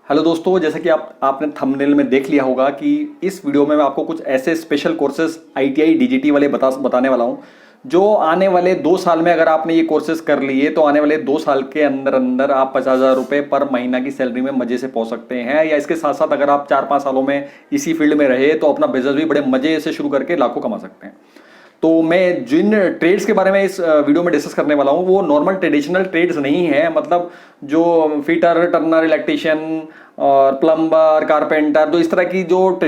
Hello दोस्तों, जैसे कि आपने थंबनेल में देख लिया होगा कि इस वीडियो में मैं आपको कुछ ऐसे स्पेशल कोर्सेज आईटीआई डीजीटी वाले बताने वाला हूं जो आने वाले 2 साल में अगर आपने ये कोर्सेज कर लिए तो आने वाले 2 साल के अंदर अंदर आप 50,000 रुपये पर महीना की सैलरी में मजे से पहुंच सकते हैं। या इसके साथ साथ अगर आप 4-5 सालों में इसी फील्ड में रहे तो अपना बिजनेस भी बड़े मजे से शुरू करके लाखों कमा सकते हैं। तो मैं जिन ट्रेड्स के बारे में इस वीडियो में डिस्कस करने वाला हूँ वो नॉर्मल ट्रेडिशनल ट्रेड्स नहीं है। मतलब जो फिटर, टर्नर, इलेक्ट्रिशियन और प्लम्बर, कारपेंटर, तो इस तरह की जो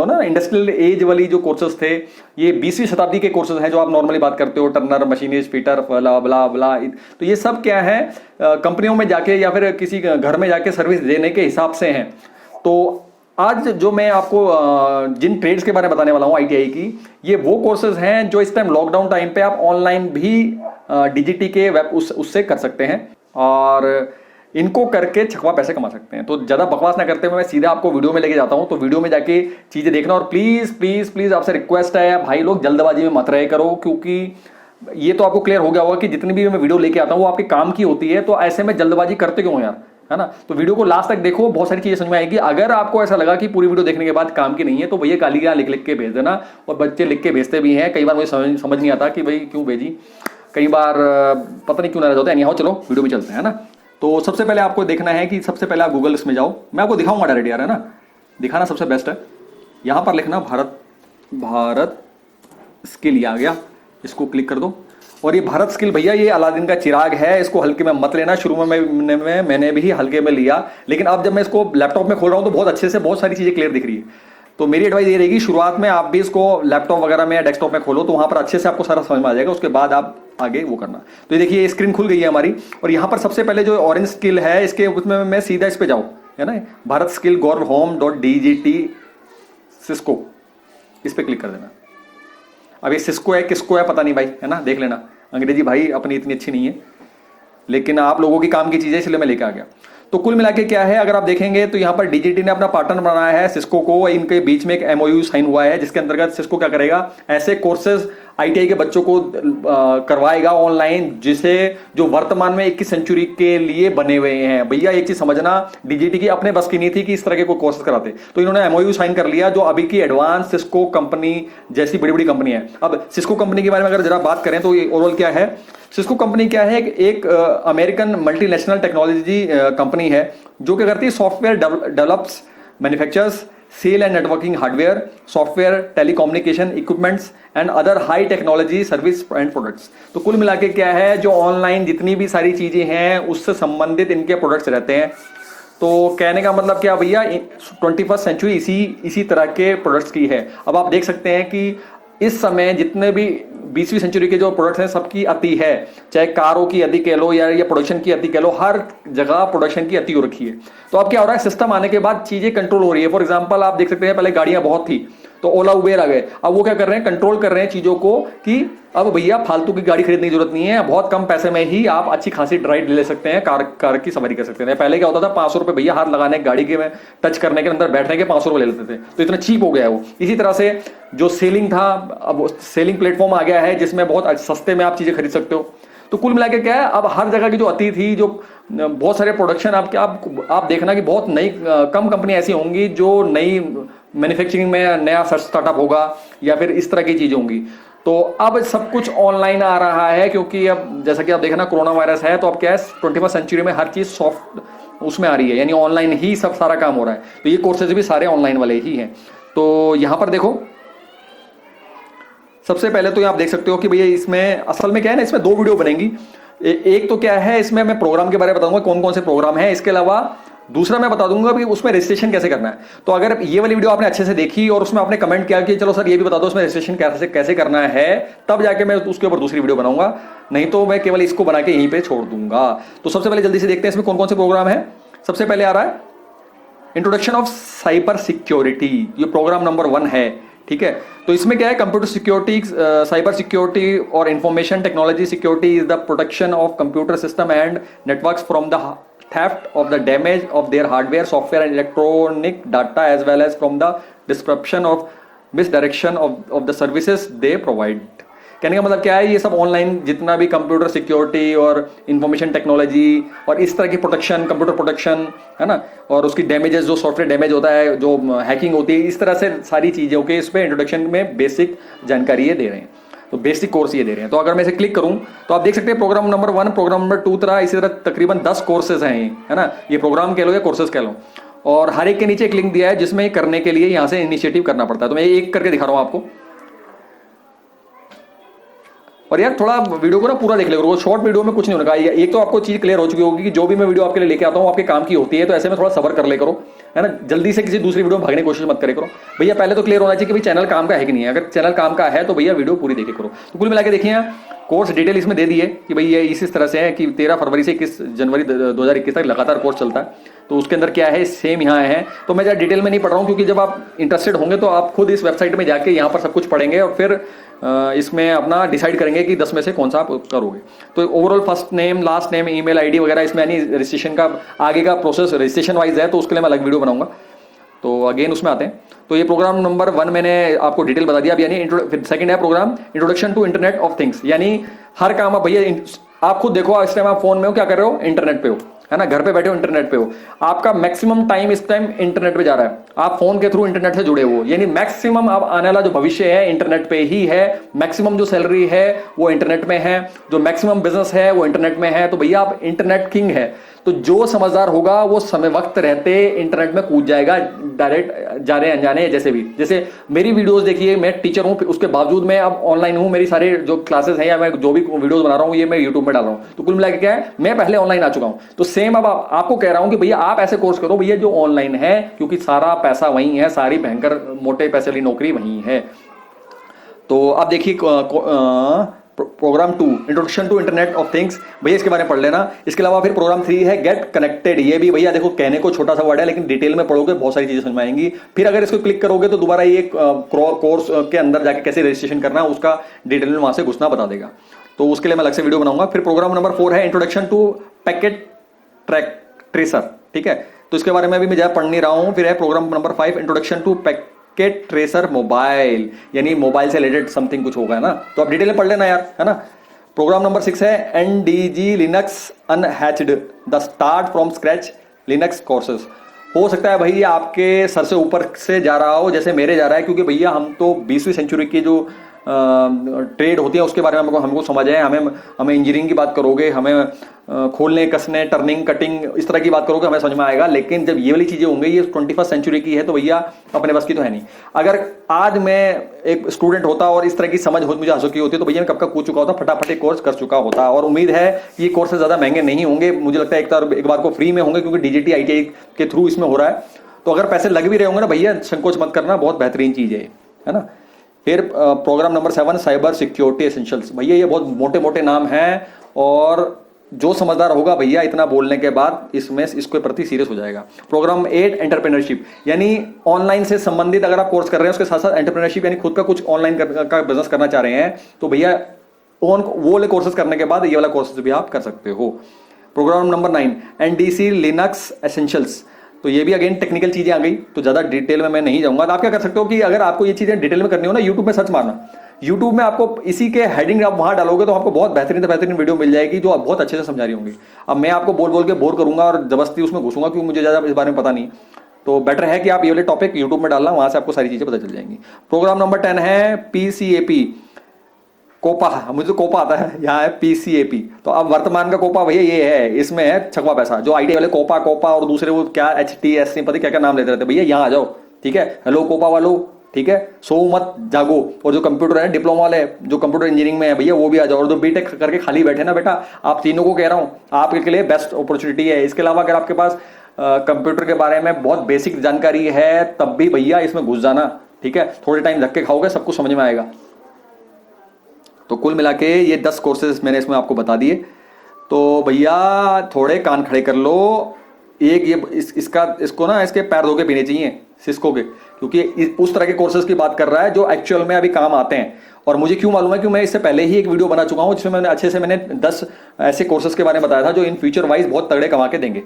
ना इंडस्ट्रियल एज वाली जो कोर्सेज थे, ये 20वीं शताब्दी के कोर्सेज हैं जो आप नॉर्मली बात करते हो, टर्नर, मशीनिस्ट, फिटर, ब्ला ब्ला ब्ला। तो ये सब क्या है, कंपनियों में जाके या फिर किसी घर में जाके सर्विस देने के हिसाब से हैं। तो आज जो मैं आपको जिन ट्रेड्स के बारे में बताने वाला हूँ आईटीआई की, ये वो कोर्सेज हैं जो इस टाइम लॉकडाउन टाइम पे आप ऑनलाइन भी डीजीटी के वेब उससे कर सकते हैं और इनको करके छकवा पैसे कमा सकते हैं। तो ज़्यादा बकवास ना करते हुए मैं सीधा आपको वीडियो में लेके जाता हूँ। तो वीडियो में जाके चीज़ें देखना और प्लीज़ प्लीज़ प्लीज़ आपसे रिक्वेस्ट है भाई लोग, जल्दबाजी में मत रहे करो, क्योंकि ये तो आपको क्लियर हो गया होगा कि जितनी भी मैं वीडियो लेके आता हूँ वो आपके काम की होती है। तो ऐसे में जल्दबाजी करते क्यों यार, है ना। तो वीडियो को लास्ट तक देखो, बहुत सारी चीजें समझ में आएगी। अगर आपको ऐसा लगा कि पूरी वीडियो देखने के बाद काम की नहीं है तो भैया काली लिख लिख के भेज देना। और बच्चे लिख के भेजते भी हैं, कई बार मुझे समझ नहीं आता कि भाई क्यों भेजी, कई बार पता नहीं क्यों नाराज होता है। नहीं, चलो वीडियो में चलते हैं ना। तो सबसे पहले आपको देखना है कि सबसे पहले आप गूगल इसमें जाओ, मैं आपको दिखाऊंगा डायरेक्ट यार, है ना। दिखाना सबसे बेस्ट है। यहाँ पर लिखना भारत स्किल, आ गया, इसको क्लिक कर दो। और ये भारत स्किल भैया, ये अलादीन का चिराग है, इसको हल्के में मत लेना। शुरू में मैंने भी हल्के में लिया, लेकिन अब जब मैं इसको लैपटॉप में खोल रहा हूँ तो बहुत अच्छे से बहुत सारी चीजें क्लियर दिख रही है। तो मेरी एडवाइस ये रहेगी, शुरुआत में आप भी इसको लैपटॉप वगैरह में या डेस्कटॉप में खोलो तो वहां पर अच्छे से आपको सारा समझ में आ जाएगा। उसके बाद आप आगे वो करना। तो ये देखिए स्क्रीन खुल गई है हमारी, और यहाँ पर सबसे पहले जो ऑरेंज स्किल है इसके उसमें मैं सीधा इस पे जाऊँ, है ना, भारत स्किल gov.home.dgt सिस्को, इस पे क्लिक कर देना। अब ये सिस्को है किसको है पता नहीं भाई, है ना, देख लेना। अंग्रेजी भाई अपनी इतनी अच्छी नहीं है, लेकिन आप लोगों की काम की चीज़ है इसलिए मैं लेके आ गया। तो कुल मिला के क्या है, अगर आप देखेंगे तो यहाँ पर डीजीटी ने अपना पार्टनर बनाया है सिस्को को। इनके बीच में एक एमओयू साइन हुआ है जिसके अंतर्गत सिस्को क्या करेगा, ऐसे कोर्सेज आईटीआई के बच्चों को करवाएगा ऑनलाइन जिसे जो वर्तमान में 21 सेंचुरी के लिए बने हुए हैं। भैया एक चीज समझना, डीजीटी की अपने बस की नहीं थी कि इस तरह के कोई कोर्सेज कराते, तो इन्होंने एमओयू साइन कर लिया जो अभी की एडवांस सिस्को कंपनी जैसी बड़ी बड़ी कंपनी है। अब सिस्को कंपनी के बारे में अगर जरा बात करें तो ये ओवरऑल क्या है, सिस्को कंपनी क्या है, एक अमेरिकन मल्टीनेशनल टेक्नोलॉजी कंपनी है जो क्या करती है, software develops, manufactures, sell and networking hardware, software, telecommunication equipments and other high technology service and products. तो कुल मिला के क्या है, जो ऑनलाइन जितनी भी सारी चीजें हैं उससे संबंधित इनके प्रोडक्ट्स रहते हैं। तो कहने का मतलब क्या भैया, 21st सेंचुरी इसी तरह के प्रोडक्ट्स की है। अब आप देख सकते हैं कि इस समय जितने भी 20वीं सेंचुरी के जो प्रोडक्ट्स हैं सबकी अति है, चाहे कारों की अति कह लो या प्रोडक्शन की अति कह लो, हर जगह प्रोडक्शन की अति हो रखी है। तो अब क्या हो रहा है, सिस्टम आने के बाद चीजें कंट्रोल हो रही है। फॉर एग्जांपल आप देख सकते हैं पहले गाड़ियां बहुत थी तो ओला उबेर आ गए, अब वो क्या कर रहे हैं, कंट्रोल कर रहे हैं चीजों को कि अब भैया फालतू की गाड़ी खरीदने की जरूरत नहीं है, बहुत कम पैसे में ही आप अच्छी खासी ड्राइव ले सकते हैं, कार की सवारी कर सकते हैं। पहले क्या होता था, 500 रुपए भैया हाथ लगाने गाड़ी के में टच करने के अंदर बैठने के 500 रुपए ले लेते थे, तो इतना चीप हो गया है वो। इसी तरह से जो सेलिंग था, अब सेलिंग प्लेटफॉर्म आ गया है जिसमें बहुत सस्ते में आप चीजें खरीद सकते हो। तो कुल मिला के क्या है, अब हर जगह की जो अति थी, जो बहुत सारे प्रोडक्शन आप देखना कि बहुत नई कम कंपनी ऐसी होंगी जो नई मैन्युफैक्चरिंग में नया स्टार्टअप होगा या फिर इस तरह की चीजें होंगी। तो अब सब कुछ ऑनलाइन आ रहा है, क्योंकि अब जैसा कि आप देखना कोरोना वायरस है, तो अब क्या है 21st सेंचुरी में हर चीज सॉफ्ट उसमें आ रही है, यानी ऑनलाइन ही सब सारा काम हो रहा है। तो ये कोर्सेज भी सारे ऑनलाइन वाले ही हैं। तो यहां पर देखो सबसे पहले तो आप देख सकते हो कि भैया इसमें असल में क्या है ना, इसमें 2 वीडियो बनेंगी। एक तो क्या है, इसमें मैं प्रोग्राम के बारे में बताऊंगा कौन कौन से प्रोग्राम है, इसके अलावा दूसरा मैं बता दूंगा कि उसमें रजिस्ट्रेशन कैसे करना है। तो अगर ये वाली वीडियो आपने अच्छे से देखी और उसमें आपने कमेंट किया कि चलो सर ये भी बता दो उसमें रजिस्ट्रेशन कैसे करना है, तब जाके मैं उसके ऊपर दूसरी वीडियो बनाऊंगा, नहीं तो मैं केवल इसको बना के यहीं पे छोड़ दूंगा। तो सबसे पहले जल्दी से देखते हैं इसमें कौन कौन से प्रोग्राम है। सबसे पहले आ रहा है इंट्रोडक्शन ऑफ साइबर सिक्योरिटी, ये प्रोग्राम नंबर 1 है, ठीक है। तो इसमें क्या है, कंप्यूटर सिक्योरिटी, साइबर सिक्योरिटी और information technology security is the protection of computer system and networks from the theft of the damage of their hardware, software and electronic data as well as from the disruption of misdirection of the services they provide। कहने का मतलब क्या है, ये सब online जितना भी computer security और इंफॉर्मेशन टेक्नोलॉजी और इस तरह की प्रोटेक्शन, कंप्यूटर प्रोटेक्शन है ना, और उसकी डैमेजेस, जो सॉफ्टवेयर डैमेज होता है, जो हैकिंग होती है, इस तरह से सारी चीज़ों के इस पर इंट्रोडक्शन में बेसिक जानकारी ये दे रहे हैं। तो बेसिक कोर्स ये दे रहे हैं। तो अगर मैं इसे क्लिक करूं तो आप देख सकते हैं प्रोग्राम नंबर 1, प्रोग्राम नंबर 2 तरह, इसी तरह तकरीबन 10 कोर्सेज हैं ये, है ना। ये प्रोग्राम कह लो या कोर्सेज कह लो, और हर एक के नीचे एक लिंक दिया है जिसमें करने के लिए यहां से इनिशिएटिव करना पड़ता है। तो मैं एक करके दिखा रहा हूं आपको। और यार थोड़ा वीडियो को ना पूरा देख ले करो, शॉर्ट वीडियो में कुछ नहीं होगा। एक तो आपको चीज क्लियर हो चुकी होगी कि जो भी मैं वीडियो आपके लिए लेके आता हूँ आपके काम की होती है, तो ऐसे में थोड़ा सब्र कर ले करो, है ना। जल्दी से किसी दूसरी वीडियो में भागने की कोशिश मत करे करो भैया। पहले तो क्लियर होना चाहिए कि भाई चैनल काम का है कि नहीं है। अगर चैनल काम का है तो भैया वीडियो पूरी देखे करो। तो कुल मिला के देखिए, कोर्स डिटेल इसमें दे दी है कि भाई ये इस तरह से है कि 13 फरवरी से 21 जनवरी 2021 तक लगातार कोर्स चलता है। तो उसके अंदर क्या है, सेम यहाँ है। तो मैं ज़्यादा डिटेल में नहीं पढ़ रहा हूँ, क्योंकि जब आप इंटरेस्टेड होंगे तो आप खुद इस वेबसाइट में जाके यहाँ पर सब कुछ पढ़ेंगे और फिर इसमें अपना डिसाइड करेंगे कि 10 में से कौन सा आप करोगे। तो overall first name, last name, email ID वगैरह इसमें, यानी रजिस्ट्रेशन का आगे का प्रोसेस रजिस्ट्रेशन वाइज है, तो उसके लिए मैं अलग वीडियो बनाऊंगा। तो अगेन उसमें आते हैं। तो ये प्रोग्राम नंबर 1 मैंने आपको डिटेल बता दिया। अब यानी फिर सेकंड है program introduction to internet of things, यानी हर काम आप भैया आप खुद देखो, इस टाइम आप फोन में हो, क्या कर रहे हो, इंटरनेट पे हो, है ना, घर पे बैठे हो इंटरनेट पे हो। आपका मैक्सिमम टाइम इस टाइम इंटरनेट पे जा रहा है, आप फोन के थ्रू इंटरनेट से जुड़े हो, यानी मैक्सिमम अब आने वाला जो भविष्य है इंटरनेट पे ही है। मैक्सिमम जो सैलरी है वो इंटरनेट में है, जो मैक्सिमम बिजनेस है वो इंटरनेट में है। तो भैया आप इंटरनेट किंग है। तो जो समझदार होगा वो समय वक्त रहते इंटरनेट में कूद जाएगा, डायरेक्ट जाने अनजाने। जैसे मेरी वीडियोस देखिए, मैं टीचर हूं, उसके बावजूद मैं अब ऑनलाइन हूं। मेरी सारे जो क्लासेस हैं या मैं जो भी वीडियोस बना रहा हूं ये मैं यूट्यूब में डाल रहा हूं। तो कुल मिला के क्या है, मैं पहले ऑनलाइन आ चुका हूं। तो सेम अब आपको कह रहा हूं कि भैया आप ऐसे कोर्स करो भैया जो ऑनलाइन है, क्योंकि सारा पैसा वहीं है, सारी भयंकर मोटे पैसे वाली नौकरी वहीं है। तो अब देखिए program 2 introduction to internet of things, भैया इसके बारे में पढ़ लेना। इसके अलावा फिर प्रोग्राम 3 है गेट कनेक्टेड। ये भी भैया देखो कहने को छोटा सा वर्ड है, लेकिन डिटेल में पढ़ोगे बहुत सारी चीजें समझ में आएंगी। फिर अगर इसको क्लिक करोगे तो दोबारा ये कोर्स के अंदर जाके कैसे रजिस्ट्रेशन करना है उसका डिटेल में वहां से घुसना बता देगा। तो उसके लिए मैं अलग से वीडियो बनाऊंगा। फिर प्रोग्राम नंबर 4 है इंट्रोडक्शन टू पैकेट ट्रेसर, ठीक है। तो इसके बारे में भी मैं ज्यादा पढ़ नहीं रहा हूं। फिर है program number 5 introduction to packet tracer mobile, यानी मोबाइल से रिलेटेड समथिंग कुछ होगा ना, तो आप डिटेल में पढ़ लेना यार, है ना। प्रोग्राम नंबर 6 है NDG Linux unhatched the start from scratch Linux courses. हो सकता है भैया आपके सर से ऊपर से जा रहा हो, जैसे मेरे जा रहा है, क्योंकि भैया हम तो 20वीं सेंचुरी की जो ट्रेड होती है उसके बारे में हमको समझ है। हमें इंजीनियरिंग की बात करोगे, हमें खोलने कसने टर्निंग कटिंग इस तरह की बात करोगे, हमें समझ में आएगा। लेकिन जब ये वाली चीजें होंगी, ये 21st सेंचुरी की है, तो भैया अपने बस की तो है नहीं। अगर आज मैं एक स्टूडेंट होता और इस तरह की समझ मुझे आ चुकी होती तो भैया मैं कब का कूद चुका होता, फटाफट एक कोर्स कर चुका होता। और उम्मीद है ये कोर्सेज ज्यादा महंगे नहीं होंगे, मुझे लगता है एक बार को फ्री में होंगे, क्योंकि डीजीटी आईटीआई के थ्रू इसमें हो रहा है। तो अगर पैसे लग भी रहे होंगे ना भैया, संकोच मत करना, बहुत बेहतरीन चीज है ना। फिर program number 7 cyber security essentials. भैया ये बहुत मोटे मोटे नाम हैं, और जो समझदार होगा भैया इतना बोलने के बाद इसमें इसके प्रति सीरियस हो जाएगा। प्रोग्राम 8 एंटरप्रेन्योरशिप, यानी ऑनलाइन से संबंधित अगर आप कोर्स कर रहे हैं उसके साथ साथ एंटरप्रेन्योरशिप यानी खुद का कुछ ऑनलाइन का बिजनेस करना चाह रहे हैं, तो भैया वो वाले कोर्सेज करने के बाद ये वाला कोर्सेज भी आप कर सकते हो। Program number 9 NDC Linux essentials. तो ये भी अगेन टेक्निकल चीजें आ गई, तो ज्यादा डिटेल में मैं नहीं जाऊंगा। तो आप क्या कर सकते हो कि अगर आपको ये चीजें डिटेल में करनी हो ना, यूट्यूब में सर्च मारना, यूट्यूब में आपको इसी के हेडिंग आप वहां डालोगे तो आपको बहुत बेहतरीन वीडियो मिल जाएगी जो आप बहुत अच्छे से समझा रही होंगी। अब मैं आपको बोल के बोर करूंगा और जबरदस्ती उसमें घुसूंगा, क्योंकि मुझे ज्यादा इस बारे में पता नहीं। तो बेटर है कि आप ये वाले टॉपिक यूट्यूब में डालना, वहां से आपको सारी चीजें पता चल जाएंगी। प्रोग्राम नंबर 10 है पीसीएपी कोपा। मुझे तो कोपा आता है, यहाँ है पीसीएपी। तो अब वर्तमान का कोपा भैया ये है, इसमें है छकवा पैसा। जो आईटी वाले कोपा और दूसरे वो क्या HTS नहीं पता क्या क्या नाम लेते रहते, भैया यहाँ आ जाओ, ठीक है। हेलो कोपा वालों, ठीक है, सो मत जागो। और जो कंप्यूटर है डिप्लोमा वाले जो कंप्यूटर इंजीनियरिंग में है भैया वो भी आ जाओ। और जो बीटेक करके खाली बैठे ना बेटा, आप तीनों को कह रहा हूँ, आपके लिए बेस्ट अपॉर्चुनिटी है। इसके अलावा अगर आपके पास कंप्यूटर के बारे में बहुत बेसिक जानकारी है तब भी भैया इसमें घुस जाना, ठीक है। थोड़े टाइम धक्के खाओगे सब कुछ समझ में आएगा। तो कुल मिला के ये 10 कोर्सेज मैंने इसमें आपको बता दिए। तो भैया थोड़े कान खड़े कर लो। एक ये इसको ना इसके पैर धो के पीने चाहिए सिस्को के, क्योंकि उस तरह के कोर्सेज की बात कर रहा है जो एक्चुअल में अभी काम आते हैं। और मुझे क्यों मालूम है कि मैं इससे पहले ही एक वीडियो बना चुका हूं जिसमें मैंने अच्छे से 10 ऐसे कोर्सेज के बारे में बताया था जो इन फ्यूचर वाइज बहुत तगड़े कमा के देंगे।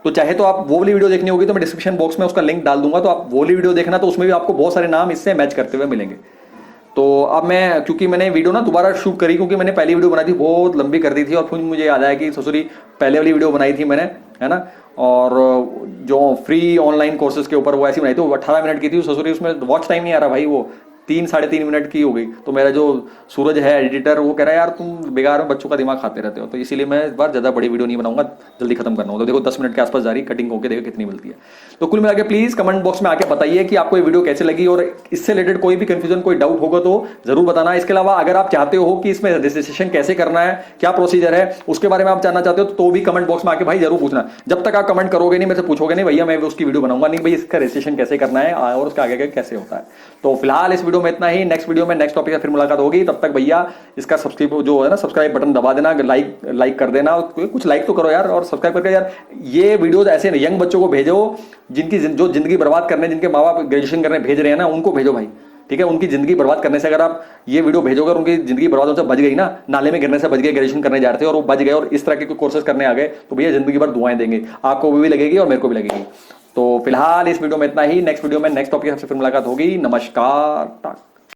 तो चाहे तो आप वो वाली वीडियो देखनी होगी तो मैं डिस्क्रिप्शन बॉक्स में उसका लिंक डाल दूंगा, तो आप वो वाली वीडियो देखना, तो उसमें भी आपको बहुत सारे नाम इससे मैच करते हुए मिलेंगे। तो अब मैं, क्योंकि मैंने वीडियो ना दोबारा शूट करी, क्योंकि मैंने पहली वीडियो बनाई थी बहुत लंबी कर दी थी, और फिर मुझे याद आया कि ससुरी पहले वाली वीडियो बनाई थी मैंने, है ना, और जो फ्री ऑनलाइन कोर्सेज के ऊपर वो ऐसी बनाई थी, वो 18 मिनट की थी ससुरी, उसमें वॉच टाइम नहीं आ रहा भाई, वो 3 साढ़े 3 मिनट की हो गई। तो मेरा जो सूरज है एडिटर, वो कह रहा है यार तुम बेकार में बच्चों का दिमाग खाते रहते हो, तो इसीलिए मैं इस बार ज़्यादा बड़ी वीडियो नहीं बनाऊंगा, जल्दी खत्म करना होगा। तो देखो 10 मिनट के आसपास जा रही, कटिंग होकर देखो कितनी मिलती है। तो कुल मिला के प्लीज़ कमेंट बॉक्स में आके बताइए कि आपको ये वीडियो कैसे लगी, और इससे रिलेटेड कोई भी कंफ्यूजन, कोई डाउट होगा तो जरूर बताना। इसके अलावा अगर आप चाहते हो कि इसमें रजिस्ट्रेशन कैसे करना है, क्या प्रोसीजर है, उसके बारे में आप जानना चाहते हो तो भी कमेंट बॉक्स में आके भाई जरूर पूछना। जब तक आप कमेंट करोगे नहीं, मेरे से पूछोगे नहीं भैया, मैं उसकी वीडियो बनाऊंगा नहीं भाई इसका रजिस्ट्रेशन कैसे करना है और उसका आगे कैसे होता है। तो फिलहाल इस वीडियो में इतना ही, नेक्स्ट वीडियो में नेक्स्ट टॉपिक से फिर मुलाकात होगी। तब तक भैया इसका सब्सक्राइब जो है ना, सब्सक्राइब बटन दबा देना, लाइक कर देना, कुछ लाइक तो करो यार, और सब्सक्राइब करके यार ये वीडियोस ऐसे यंग बच्चों को भेजो जिनकी जो जिंदगी बर्बाद करने, जिनके माँ बाप ग्रेजुएशन करने भेज रहे हैं ना, उनको भेजो भाई, ठीक है। उनकी जिंदगी बर्बाद करने से अगर आप ये वीडियो भेजोगे और उनकी जिंदगी बर्बाद होने से बच गई ना, नाले में गिरने से बच गए, ग्रेजुएशन करने जा रहे थे और वो बच गए और इस तरह के कोर्सेज करने आ गए, तो भैया जिंदगी भर दुआएं देंगे, आपको भी लगेगी और मेरे को भी लगेगी। तो फिलहाल इस वीडियो में इतना ही, नेक्स्ट वीडियो में नेक्स्ट टॉपिक से फिर मुलाकात होगी। नमस्कार।